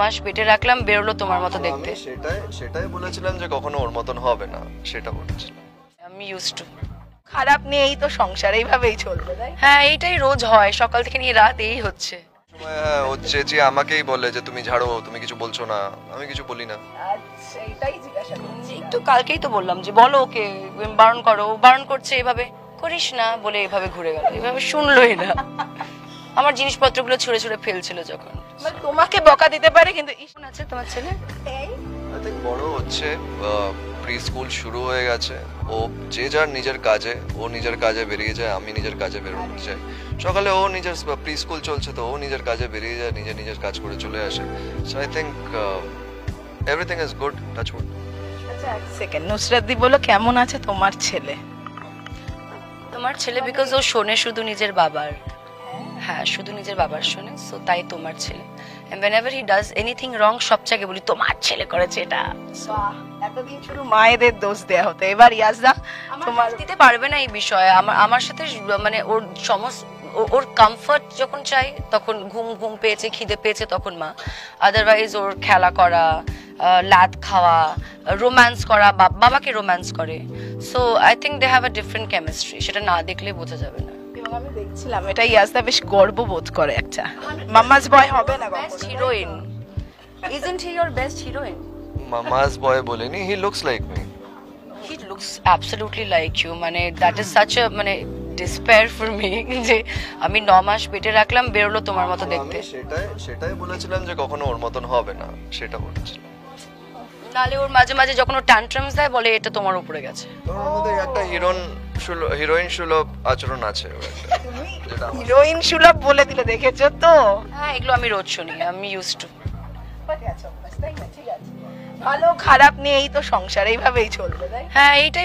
মাস পেটে রাখলাম, বেরোলো তোমার মতো দেখতে। আমি সেটাই বলেছিলাম যে কখনো ওর মতন হবে না, সেটা বলেছিলাম। আমি ইউজ টু। খারাপ নিয়েই তো সংসার, এইভাবেই চলবে তাই? হ্যাঁ, এইটাই রোজ হয়, সকাল থেকে নিয়ে রাত এই হচ্ছে। হ্যাঁ, ও চেঁচিয়ে আমাকেই বলে যে তুমি ঝাড়ো, তুমি কিছু বলছো না। আমি কিছু বলি না। আচ্ছা, এটাই জিজ্ঞাসা করছি। একটু কালকেই তো বললাম যে বলো ওকে, বারণ করো। ও বারণ করছে, এভাবে করিস না বলে এভাবে ঘুরে গেল, এভাবে শুনলোই না। আমার জিনিসপত্রগুলো ছুঁড়ে ছুঁড়ে ফেলছিল যখন। মানে তোমাকে বকা দিতে পারে, কিন্তু কোন আছে তোমার ছেলে? আই থিঙ্ক বড় হচ্ছে, প্রি স্কুল শুরু হয়ে গেছে। ও যে যার নিজের কাজে, ও নিজের কাজে বেরিয়ে যায়, আমি নিজের কাজে বেরোতে চাই। সকালে ও নিজের প্রি স্কুল চলছে, তো ও নিজের কাজে বেরিয়ে যায়, নিজের কাজ করে চলে আসে। So I think everything is good, touch wood. আচ্ছা, এক সেকেন্ড, নুসরাত দি বলো কেমন আছে তোমার ছেলে? তোমার ছেলে বিকজ ও শোনে শুধু নিজের বাবার। হ্যাঁ, শুধু নিজের বাবার শোনে, সো তাই তোমার ছেলে। And whenever he does anything wrong, সবচেয়ে আগে বলি তোমার ছেলে করেছে এটা। বাহ, এতদিন শুধু মায়েদের দোষ দেয়া হতো, এবার ইয়াজদা তোমার দিতে পারবে না এই বিষয়ে। আমার সাথে মানে ওর সমস্ত ওর কমফর্ট যখন চাই তখন ঘুম পেয়েছে, খিদে পেয়েছে তখন মা। আদারওয়াইজ ওর খেলা করা, লাত খাওয়া, রোম্যান্স করা, বাবাকে রোম্যান্স করে। So I think they have a different chemistry, সেটা না দেখলে বোঝা যাবে না। এবং আমি দেখছিলাম এটা ইয়াজদা বেশ গর্ববোধ করে, একটা মাম্মাস বয় হবে না best heroine, isn't he your best heroine? Mama's boy বলেনি, he looks like me. He looks absolutely like you. মানে that is such a মানে despair for me যে আমি 9 মাস পেটে রাখলাম, বেরোলো তোমার মতো দেখতে। আমি সেটাই বলেছিলাম যে কখনো ওর মতন হবে না, সেটা বলেছিলাম। নালে ওর মাঝে মাঝে যখন ও ট্যান্ট্রামস দেয় বলে এটা তোমার উপরে গেছে। তোর মধ্যে একটা হিরোইন সুলভ আচরণ আছে ওর একটা, যেটা আমার। হিরোইন সুলভ বলে দিলে, দেখেছো তো? হ্যাঁ, এগুলো আমি রোজ শুনি, আমি ইউজ টু। ভালো খারাপ নিয়েই তো সংসার, এইভাবেই চলবে তাই? হ্যাঁ, এইটাই